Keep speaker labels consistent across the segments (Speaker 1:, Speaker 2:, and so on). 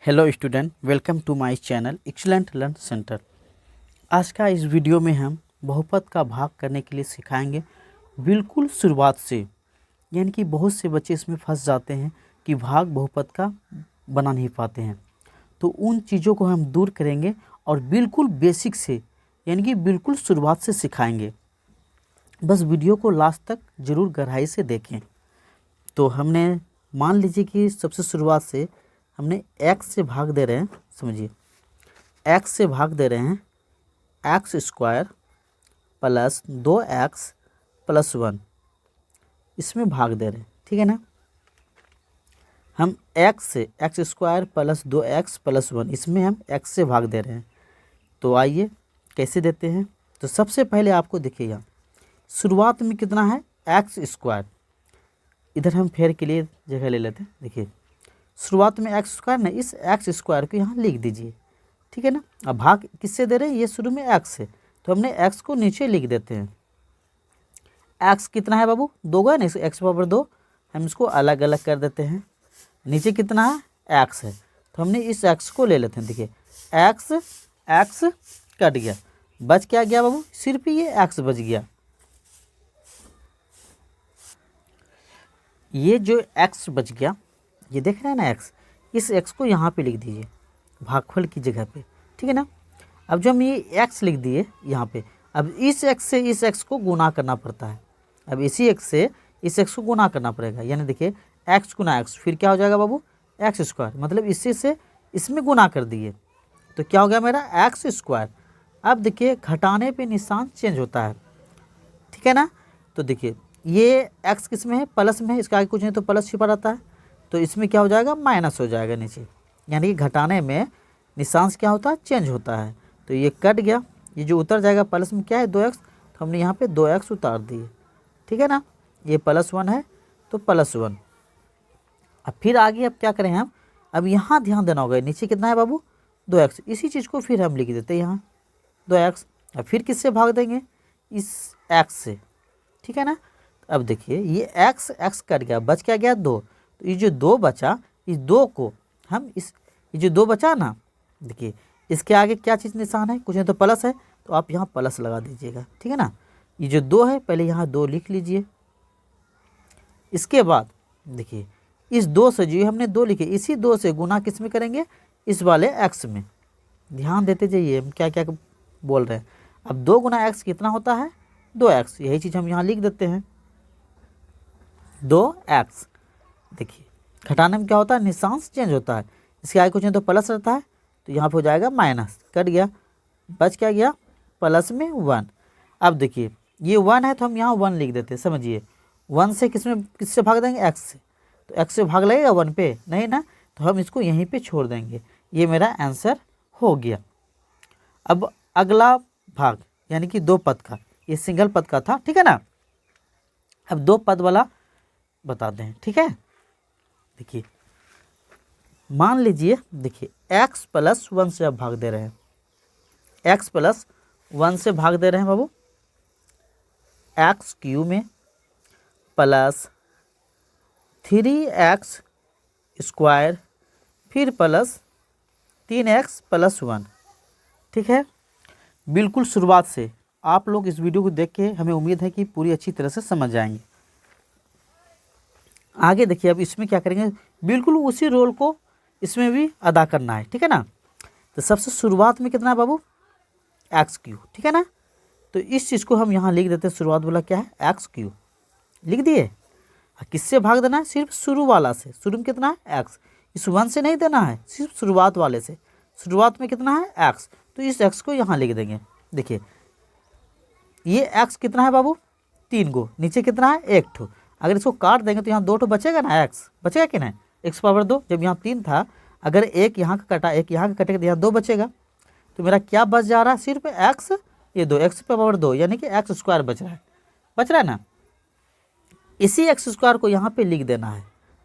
Speaker 1: Hello student, welcome to my channel excellent learn centre. आज का इस वीडियो में हम बहुपद का भाग करने के लिए सिखाएंगे बिल्कुल शुरुआत से। यानी कि बहुत से बच्चे इसमें फंस जाते हैं कि भाग बहुपद का बना नहीं पाते हैं, तो उन चीज़ों को हम दूर करेंगे और बिल्कुल बेसिक से यानी कि बिल्कुल शुरुआत से सिखाएंगे। बस वीडियो को लास्ट तक ज़रूर गहराई से देखें। तो हमने मान लीजिए कि सबसे शुरुआत से हमने x से भाग दे रहे हैं, समझिए x से भाग दे रहे हैं x square plus 2x plus 1, इसमें भाग दे रहे हैं, ठीक है ना। हम x से x square plus 2x plus 1 इसमें हम x से भाग दे रहे हैं। तो आइए कैसे देते हैं। तो सबसे पहले आपको देखिएगा शुरुआत में कितना है एक्स स्क्वायर, इधर हम फेर के लिए जगह ले लेते हैं। देखिए शुरुआत में एक्स स्क्वायर ना, इस एक्स स्क्वायर को यहाँ लिख दीजिए, ठीक है ना। अब भाग किससे दे रहे हैं, ये शुरू में एक्स से, तो हमने एक्स को नीचे लिख देते हैं। एक्स कितना है बाबू, 2 है ना, एक्स पावर 2, हम इसको अलग अलग कर देते हैं। नीचे कितना है एक्स है, तो हमने इस एक्स को ले लेते हैं। देखिए एक्स एक्स कट गया, बच क्या गया बाबू, सिर्फ ये एक्स बच गया। ये जो एक्स बच गया, ये देख रहे हैं ना एक्स, इस एक्स को यहाँ पे लिख दीजिए भागफल की जगह पे, ठीक है ना। अब जो हम ये एक्स लिख दिए यहाँ पे, अब इस एक्स से इस एक्स को गुना करना पड़ता है। अब इसी एक्स से इस एक्स को गुना करना पड़ेगा, यानी देखिए एक्स गुना एक्स, फिर क्या हो जाएगा बाबू एक्स स्क्वायर, मतलब इसी से इसमें गुना कर दिए तो क्या हो गया मेरा एक्स स्क्वायर। अब देखिए घटाने पे निशान चेंज होता है, ठीक है ना। तो देखिए ये एक्स किस में है, प्लस में है, इसका आगे कुछ नहीं तो प्लस छिपा रहता है, तो इसमें क्या हो जाएगा माइनस हो जाएगा नीचे, यानी कि घटाने में निशांश क्या होता है चेंज होता है। तो ये कट गया, ये जो उतर जाएगा प्लस में क्या है 2x, तो हमने यहाँ पे 2x उतार दिए, ठीक है ना। ये +1 है तो +1। अब फिर आगे अब क्या करें हम, अब यहाँ ध्यान देना होगा नीचे कितना है बाबू 2x, इसी चीज़ को फिर हम लिख देते हैं यहाँ 2x। अब फिर किससे भाग देंगे, इस x से, ठीक है ना। अब देखिए ये x x कट गया, बच क्या गया 2, तो ये जो 2 बचा, इस 2 को हम ये जो 2 बचा ना, देखिए इसके आगे क्या चीज़ निशान है, कुछ नहीं तो प्लस है, तो आप यहाँ प्लस लगा दीजिएगा, ठीक है ना। ये जो 2 है पहले यहाँ 2 लिख लीजिए। इसके बाद देखिए इस 2 से जो हमने 2 लिखे, इसी 2 से गुना किस में करेंगे, इस वाले x में। ध्यान देते जाइए हम क्या क्या बोल रहे हैं। अब 2 गुना x कितना होता है 2x, यही चीज़ हम यहाँ लिख देते हैं 2x। देखिए घटाने में क्या होता है निशांश चेंज होता है, इसके आगे कुछ नहीं तो प्लस रहता है, तो यहाँ पे हो जाएगा माइनस, कट गया, बच क्या गया प्लस में 1। अब देखिए ये 1 है तो हम यहाँ 1 लिख देते हैं, समझिए 1 से किससे भाग देंगे x से, तो x से भाग लगेगा 1 पे नहीं ना, तो हम इसको यहीं पे छोड़ देंगे। ये मेरा आंसर हो गया। अब अगला भाग यानी कि 2 पद का, ये सिंगल पद का था, ठीक है ना। अब 2 पद वाला बताते हैं, ठीक है। देखिए मान लीजिए, देखिए x + 1 से अब भाग दे रहे हैं, x + 1 से भाग दे रहे हैं बाबू, x³ में प्लस 3x स्क्वायर फिर प्लस 3x + 1, ठीक है। बिल्कुल शुरुआत से आप लोग इस वीडियो को देख के हमें उम्मीद है कि पूरी अच्छी तरह से समझ जाएंगे। आगे देखिए अब इसमें क्या करेंगे, बिल्कुल उसी रोल को इसमें भी अदा करना है, ठीक है ना। तो सबसे शुरुआत में कितना है बाबू x³, ठीक है ना। तो इस चीज़ को हम यहाँ लिख देते हैं, शुरुआत वाला क्या है x³ लिख दिए। किससे भाग देना है, सिर्फ शुरू वाला से, शुरू में कितना है x, इस 1 से नहीं देना है, सिर्फ शुरुआत वाले से, शुरुआत में कितना है x, तो इस x को यहाँ लिख देंगे। देखिए ये x कितना है बाबू 3 गो, नीचे कितना है 1 ठो, अगर इसको काट देंगे तो यहाँ 2 ठो बचेगा ना, x बचेगा कि नहीं, x⁻2, जब यहाँ 3 था, अगर एक यहाँ का कटा एक यहाँ का कटेगा तो यहाँ 2 बचेगा, तो मेरा क्या बच जा रहा है सिर्फ x, ये 2 x⁻2 यानी कि x² बच रहा है ना। इसी x² को यहाँ पे लिख देना है,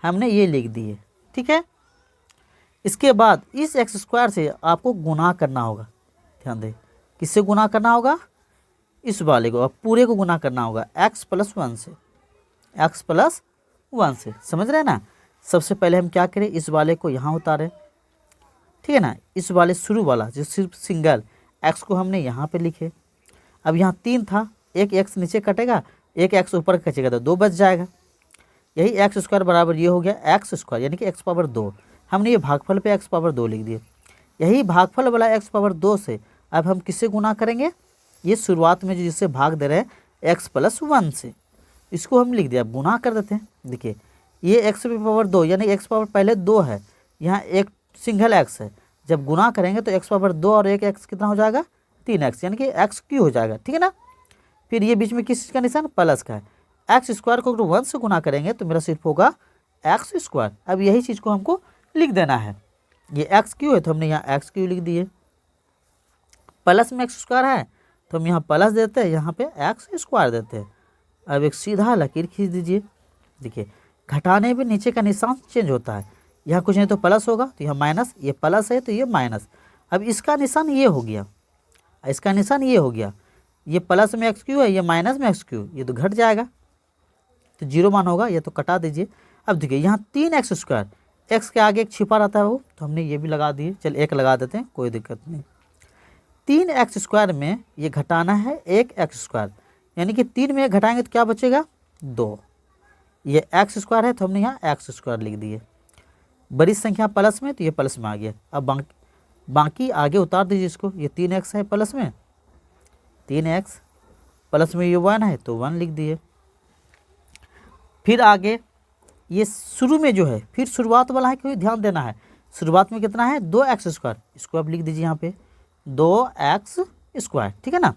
Speaker 1: हमने ये लिख दिए, ठीक है। इसके बाद इस x² से आपको गुना करना होगा, ध्यान दें किससे गुना करना होगा, इस वाले को, अब पूरे को गुना करना होगा x + 1 से, x + 1 से, समझ रहे हैं ना। सबसे पहले हम क्या करें, इस वाले को यहाँ उतारें, ठीक है ना। इस वाले शुरू वाला जो सिर्फ सिंगल एक्स को हमने यहाँ पे लिखे। अब यहाँ 3 था, एक एक्स नीचे कटेगा, एक एक्स ऊपर खींचेगा तो 2 बच जाएगा। यही एक्स स्क्वायर बराबर ये हो गया एक्स स्क्वायर, यानी कि एक्स पावर 2। हमने ये भागफल पे एक्स पावर 2 लिख दिए। यही भागफल वाला एक्स पावर 2 से अब हम किससे गुना करेंगे, ये शुरुआत में जो जिससे भाग दे रहे हैं एक्स प्लस 1 से, इसको हम लिख दिया, गुना कर देते हैं। देखिए ये एक्स पावर 2 यानी एक्स पावर पहले 2 है, यहाँ एक सिंगल एक्स है, जब गुना करेंगे तो एक्स पावर 2 और एक एक्स कितना हो जाएगा 3x, यानी कि एक्स क्यू हो जाएगा, ठीक है ना। फिर ये बीच में किस चीज़ का निशान, प्लस का है। एक्स स्क्वायर को अगर 1 से गुना करेंगे तो मेरा सिर्फ होगा एक्स स्क्वायर। अब यही चीज़ को हमको लिख देना है, ये एक्स क्यू है तो हमने यहाँ एक्स क्यू लिख दिए, प्लस में एक्स स्क्वायर है तो हम यहाँ प्लस देते हैं, यहाँ पे एक्स स्क्वायर देते हैं। अब एक सीधा लकीर खींच दीजिए। देखिए घटाने पे नीचे का निशान चेंज होता है, यहाँ कुछ नहीं तो प्लस होगा तो यहाँ माइनस, ये प्लस है तो ये माइनस। अब इसका निशान ये हो गया, इसका निशान ये हो गया, ये प्लस में एक्स क्यू है, ये माइनस में एक्स क्यू, ये तो घट जाएगा तो 0 मान होगा, ये तो कटा दीजिए। अब देखिए यहाँ 3x स्क्वायर, एक्स के आगे एक छिपा रहता है वो, तो हमने ये भी लगा दिए, चल एक लगा देते हैं, कोई दिक्कत नहीं। 3x स्क्वायर में ये घटाना है 1x स्क्वायर, यानी कि 3 में घटाएंगे तो क्या बचेगा 2। ये एक्स स्क्वायर है तो हमने यहाँ एक्स स्क्वायर लिख दिए, बड़ी संख्या प्लस में तो ये प्लस में आ गया। अब बाकी आगे उतार दीजिए इसको, ये 3x है प्लस में, 3x प्लस में ये 1 है तो 1 लिख दिए। फिर आगे ये शुरू में जो है, फिर शुरुआत वाला है क्योंकि ध्यान देना है, शुरुआत में कितना है 2x स्क्वायर, इसको आप लिख दीजिए यहाँ पे 2x स्क्वायर, ठीक है ना।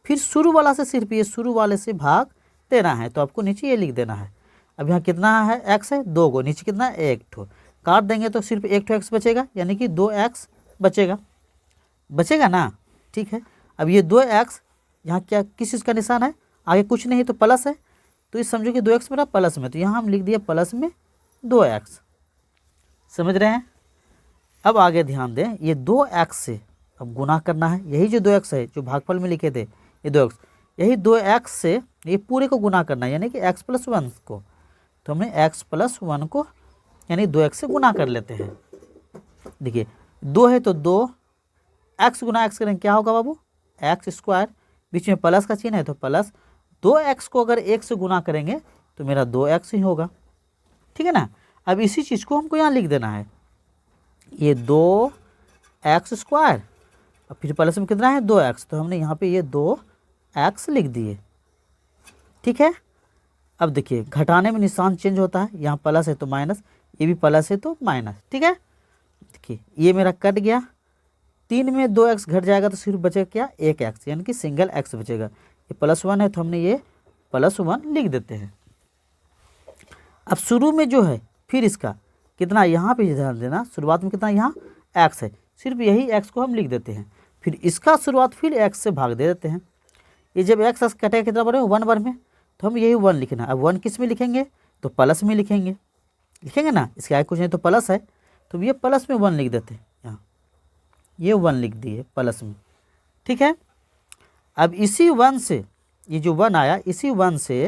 Speaker 1: फिर शुरू वाला से सिर्फ ये शुरू वाले से भाग देना है तो आपको नीचे ये लिख देना है। अब यहाँ कितना है x है 2 को, नीचे कितना है 1 ठो, काट देंगे तो सिर्फ 1 ठो x बचेगा, यानी कि 2x बचेगा, बचेगा ना, ठीक है। अब ये 2x यहाँ क्या किस चीज़ का निशान है, आगे कुछ नहीं तो प्लस है, तो इस समझो कि 2x मेरा प्लस में, तो यहाँ हम लिख दिए प्लस में 2x, समझ रहे हैं। अब आगे ध्यान दें, ये 2x से अब गुना करना है, यही जो 2x है जो भागफल में लिखे थे ये 2x, यही 2x से ये पूरे को गुना करना है, यानी कि x प्लस 1 को, तो हमने x प्लस 1 को यानी 2x से गुना कर लेते हैं। देखिए 2 है तो 2 x गुना x करेंगे क्या होगा बाबू एक्स स्क्वायर, बीच में प्लस का चिन्ह है तो प्लस, 2x को अगर 1 से गुना करेंगे तो मेरा 2x ही होगा, ठीक है ना। अब इसी चीज़ को हमको यहाँ लिख देना है, ये 2x स्क्वायर और फिर प्लस में कितना है 2x, तो हमने यहाँ पे ये 2x लिख दिए, ठीक है। अब देखिए घटाने में निशान चेंज होता है, यहाँ प्लस है तो माइनस, ये भी प्लस है तो माइनस, ठीक है। देखिए ये मेरा कट गया, 3 में 2x घट जाएगा तो सिर्फ बचेगा क्या 1x, यानी कि सिंगल x बचेगा। ये प्लस 1 है तो हमने ये प्लस 1 लिख देते हैं। अब शुरू में जो है फिर इसका कितना, यहाँ पे ध्यान देना, शुरुआत में कितना यहाँ x है, सिर्फ यही x को हम लिख देते हैं। फिर इसका शुरुआत फिर x से भाग दे देते हैं, ये जब x कटेगा कितना बने 1 बार में, तो हम यही 1 लिखना। अब 1 किस में लिखेंगे तो प्लस में लिखेंगे, लिखेंगे ना, इसके आगे कुछ नहीं तो प्लस है तो ये प्लस में 1 लिख देते हैं, यहाँ ये 1 लिख दिए प्लस में, ठीक है। अब इसी 1 से ये जो 1 आया, इसी 1 से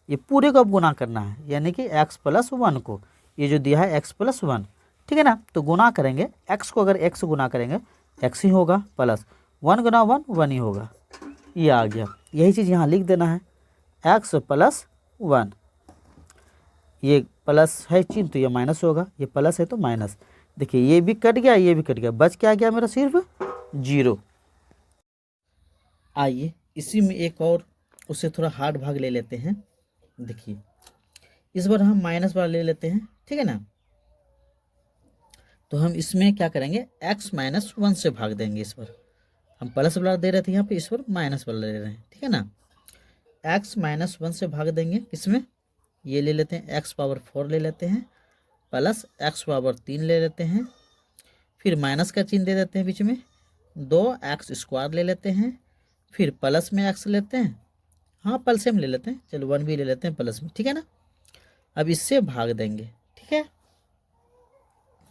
Speaker 1: ये पूरे को अब गुना करना है, यानी कि x प्लस 1 को, ये जो दिया है x प्लस 1, ठीक है ना। तो गुना करेंगे x को, अगर x से गुना करेंगे x ही होगा, प्लस 1 गुना 1 1 ही होगा, ये आ गया। यही चीज़ यहाँ लिख देना है x प्लस 1, ये प्लस है चिन्ह तो ये माइनस होगा, ये प्लस है तो माइनस। देखिए ये भी कट गया, ये भी कट गया, बच क्या गया मेरा सिर्फ 0। आइए इसी में एक और उससे थोड़ा हार्ड भाग ले लेते हैं। देखिए इस बार हम माइनस वाला ले लेते हैं, ठीक है ना। तो हम इसमें क्या करेंगे x माइनस 1 से भाग देंगे, इस बार हम प्लस वाला दे रहे थे यहाँ पे, इस बार माइनस वाला ले रहे हैं, ठीक है ना। x माइनस 1 से भाग देंगे, किसमें ये ले लेते हैं x पावर 4 ले लेते हैं, प्लस x पावर 3 ले लेते हैं, फिर माइनस का चिन्ह दे देते हैं बीच में, 2x स्क्वायर ले लेते हैं, फिर प्लस में x लेते हैं, हाँ प्लस में ले लेते हैं, चलो 1 भी ले लेते हैं प्लस में, ठीक है ना। अब इससे भाग देंगे, ठीक है।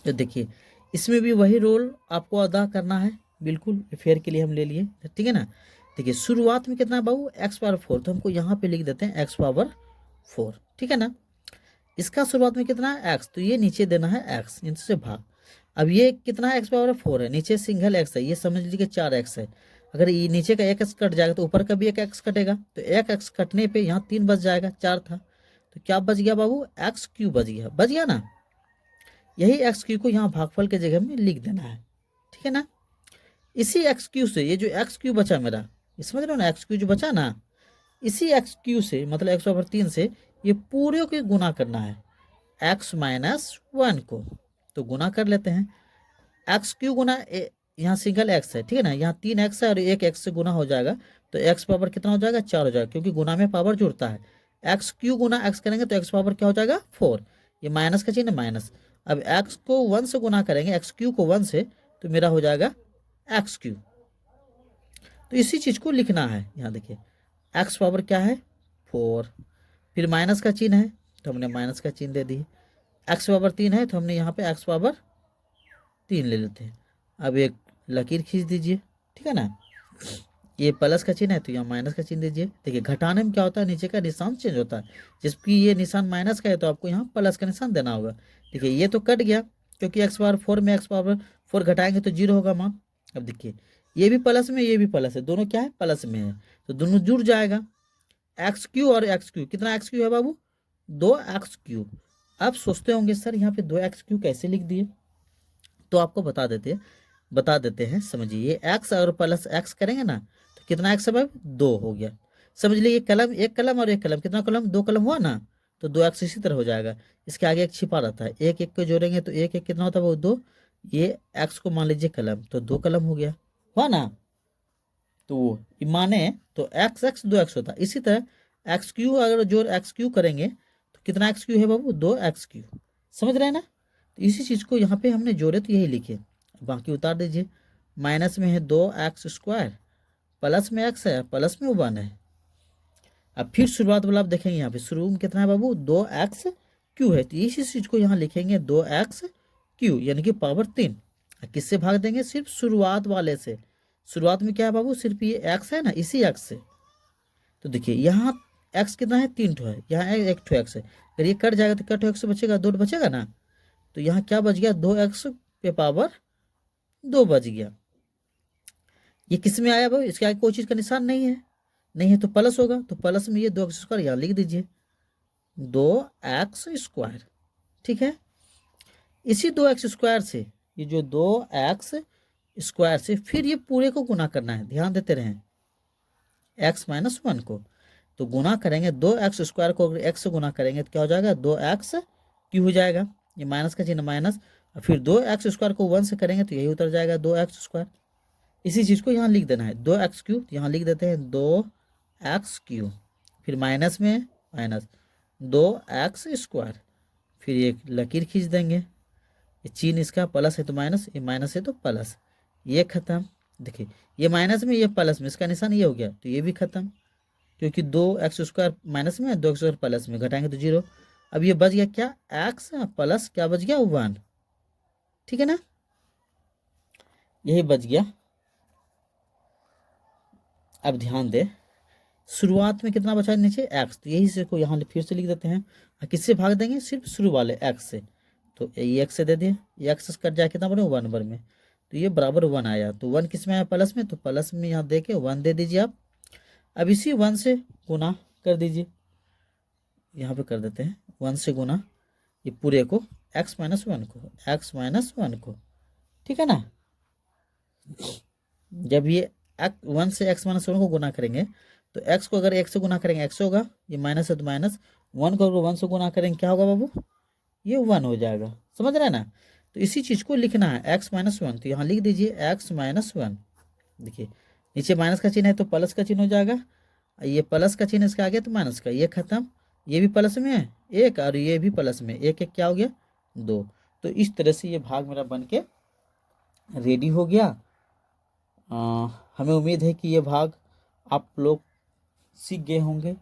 Speaker 1: तो देखिए इसमें भी वही रोल आपको अदा करना है, बिल्कुल फेयर के लिए हम ले लिए, ठीक है ना। देखिए शुरुआत में कितना है बाबू x पावर 4, तो हमको यहाँ पे लिख देते हैं x पावर 4, ठीक है ना। इसका शुरुआत में कितना है x, तो ये नीचे देना है x, इनसे भाग। अब ये कितना है, एक्स पावर 4 है, नीचे सिंगल एक्स है, ये समझ लीजिए 4x है। अगर ये नीचे का एक एक्स कट जाएगा तो ऊपर का भी एक एक्स कटेगा, तो एक एक्स कटने पे यहाँ 3 बच जाएगा, 4 था तो क्या बच गया बाबू, एक्स क्यू बच गया ना। यही एक्स क्यू को यहाँ भागफल के जगह में लिख देना है, ठीक है ना। इसी एक्स क्यू से ये जो एक्स क्यू बचा मेरा, ये समझ रहे हो ना, एक्स क्यू जो बचा ना, इसी एक्स क्यू से मतलब एक्स पावर 3 से ये पूरे को गुना करना है एक्स माइनस 1 को। तो गुना कर लेते हैं, एक्स क्यू गुना यहाँ सिंगल एक्स है, ठीक है ना, यहाँ 3 एक्स है और एक एक्स से गुना हो जाएगा, तो एक्स पावर कितना हो जाएगा, 4 हो जाएगा, क्योंकि गुना में पावर जुड़ता है। एक्स क्यू गुना एक्स करेंगे तो एक्स पावर क्या हो जाएगा 4, ये माइनस का चिन्ह माइनस। अब एक्स को 1 से गुना करेंगे, एक्स क्यू को 1 से, तो मेरा हो जाएगा एक्स क्यू। तो इसी चीज़ को लिखना है, यहाँ देखिए एक्स पावर क्या है 4, फिर माइनस का चिन्ह है तो हमने माइनस का चिन्ह दे दिए, एक्स पावर 3 है तो हमने यहाँ पे एक्स पावर 3 ले लेते हैं। अब एक लकीर खींच दीजिए, ठीक है ना, ये प्लस का चिन्ह है तो यहाँ माइनस का चिन्ह दीजिए। देखिए घटाने में क्या होता है, नीचे का निशान चेंज होता है, जबकि ये निशान माइनस का है तो आपको यहाँ प्लस का निशान देना होगा। देखिए ये तो कट गया, क्योंकि एक्स पावर 4 में एक्स पावर 4 घटाएंगे तो 0 होगा मान। अब देखिए ये भी प्लस में, ये भी प्लस है, दोनों क्या है प्लस में है, तो दोनों जुड़ जाएगा। एक्स क्यू और एक्स क्यू, कितना एक्स क्यू है बाबू, 2x क्यू। अब सोचते होंगे सर यहाँ पे 2x क्यू कैसे लिख दिए, तो आपको बता देते हैं, समझिए एक्स और प्लस एक्स करेंगे ना तो कितना एक्स है भाई 2 हो गया। समझ लीजिए कलम, एक कलम और एक कलम, कितना कलम, 2 कलम हुआ ना, तो 2x इसी तरह हो जाएगा। इसके आगे एक छिपा रहता है, एक एक को जोड़ेंगे तो एक एक कितना होता है वो 2, ये एक्स को मान लीजिए कलम, तो 2 कलम हो गया, हुआ ना। तो माने तो एक्स एक्स 2x होता है। इसी तरह एक्स क्यू अगर जोड़ एक्स क्यू करेंगे तो कितना एक्स क्यू है बाबू, 2x क्यू। समझ रहे हैं ना, तो इसी चीज़ को यहाँ पे हमने जोड़े तो यही लिखे, बाकी उतार दीजिए। माइनस में है 2x², प्लस में x है, प्लस में 1 है। अब फिर शुरुआत वाला आप देखेंगे यहाँ पे शुरू में कितना है बाबू, 2x³ है, तो इसी चीज़ को यहाँ लिखेंगे 2x³ यानी कि पावर 3। किससे भाग देंगे, सिर्फ शुरुआत वाले से। शुरुआत में क्या है बाबू, सिर्फ ये x है ना, इसी x से। तो देखिए यहाँ x कितना है, 3 ठो है, यहाँ एक ठो x है, अगर ये कट जाएगा तो क्या ठो x बचेगा, 2 बचेगा ना। तो यहाँ क्या बच गया, 2x पे पावर 2 बच गया। ये किस में आया भाई, इसके आगे कोई चीज़ का निशान नहीं है तो प्लस होगा, तो प्लस में ये 2x² यहाँ लिख दीजिए, 2x², ठीक है। इसी 2x² से, ये जो 2x² से फिर ये पूरे को गुना करना है, ध्यान देते रहें, x माइनस 1 को। तो गुना करेंगे 2x² को अगर x से गुना करेंगे तो क्या हो जाएगा, 2x³ हो जाएगा, ये माइनस का चिन्ह माइनस, और फिर 2x² को 1 से करेंगे तो यही उतर जाएगा 2x²। इसी चीज़ को यहाँ लिख देना है 2x³, यहाँ लिख देते हैं 2x³, फिर माइनस में माइनस 2x², फिर एक लकीर खींच देंगे, ये चिन्ह इसका प्लस है तो माइनस, ये माइनस है तो प्लस, ये खत्म। देखिए ये माइनस में, ये प्लस में, इसका निशान ये हो गया, तो ये भी खत्म, क्योंकि 2x² माइनस में, 2x² प्लस में, घटाएंगे तो 0। अब ये बच गया क्या, x प्लस क्या बच गया 1, ठीक है ना, यही बच गया। अब ध्यान दे, शुरुआत में कितना बचा नीचे x, तो यही से को यहाँ फिर से लिख देते हैं, किससे भाग देंगे, सिर्फ शुरू वाले x से, तो ये x से दे दिए, ये x कट जाए कितना बने 1 नंबर में, तो ये बराबर 1 आया, तो 1 किस में आया प्लस में, तो प्लस में यहाँ दे के 1 दे दीजिए आप। अब इसी 1 से गुना कर दीजिए, यहाँ पे कर देते हैं 1 से गुना, ये पूरे को x माइनस 1 को, ठीक है ना। जब ये 1 से x माइनस 1 को गुना करेंगे तो x को अगर 1 से गुना करेंगे x होगा, ये माइनस है तो माइनस, 1 को अगर 1 से गुना करेंगे क्या होगा बाबू, ये 1 हो जाएगा, समझ रहे हैं ना। तो इसी चीज़ को लिखना है x माइनस 1, तो यहाँ लिख दीजिए x माइनस 1। देखिए नीचे माइनस का चिन्ह है तो प्लस का चिन्ह हो जाएगा, ये प्लस का चिन्ह इसका आ गया तो माइनस का, ये खत्म, ये भी प्लस में है एक और ये भी प्लस में, एक एक क्या हो गया 2। तो इस तरह से ये भाग मेरा बन के रेडी हो गया। हमें उम्मीद है कि ये भाग आप लोग सीख गए होंगे।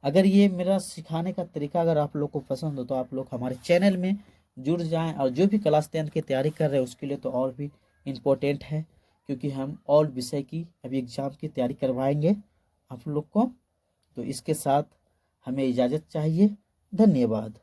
Speaker 1: अगर ये मेरा सिखाने का तरीका अगर आप लोग को पसंद हो तो आप लोग हमारे चैनल में जुड़ जाएं, और जो भी क्लास 10 की तैयारी कर रहे हैं उसके लिए तो और भी इम्पोर्टेंट है, क्योंकि हम और विषय की अभी एग्ज़ाम की तैयारी करवाएंगे आप लोग को। तो इसके साथ हमें इजाज़त चाहिए, धन्यवाद।